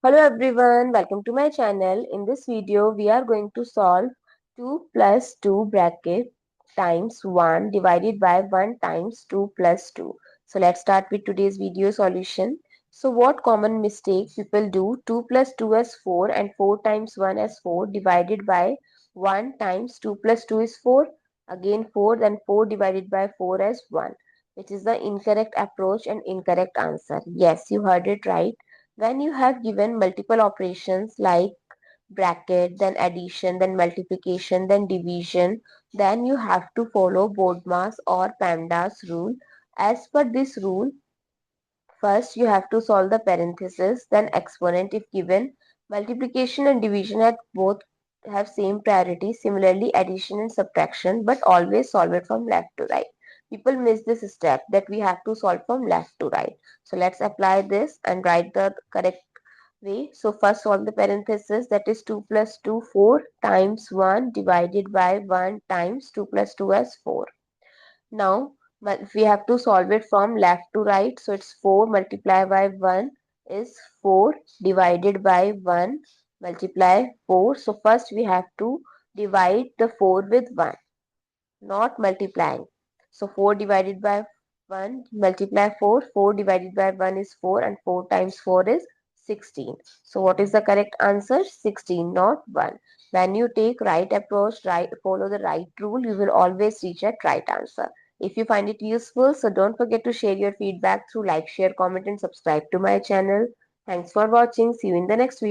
Hello everyone, welcome to my channel. In this video, we are going to solve 2 plus 2 bracket times 1 divided by 1 times 2 plus 2. So let's start with today's video solution. So what common mistake people do? 2 plus 2 as 4 and 4 times 1 as 4 divided by 1 times 2 plus 2 is 4. Again 4, then 4 divided by 4 as 1, which is the incorrect approach and incorrect answer. Yes, you heard it right. When you have given multiple operations like bracket, then addition, then multiplication, then division, then you have to follow BODMAS or PEMDAS rule. As per this rule, first you have to solve the parenthesis, then exponent if given. Multiplication and division at both have same priority. Similarly, addition and subtraction, but always solve it from left to right. People miss this step that we have to solve from left to right. So let's apply this and write the correct way. So first solve the parenthesis, that is 2 plus 2, 4 times 1 divided by 1 times 2 plus 2 as 4. Now we have to solve it from left to right. So it's 4 multiplied by 1 is 4 divided by 1 multiply 4. So first we have to divide the 4 with 1, not multiplying. So 4 divided by 1 multiply 4. 4 divided by 1 is 4 and 4 times 4 is 16. So what is the correct answer? 16, not 1. When you take right approach, follow the right rule, you will always reach at right answer. If you find it useful, so don't forget to share your feedback through like, share, comment and subscribe to my channel. Thanks for watching. See you in the next video.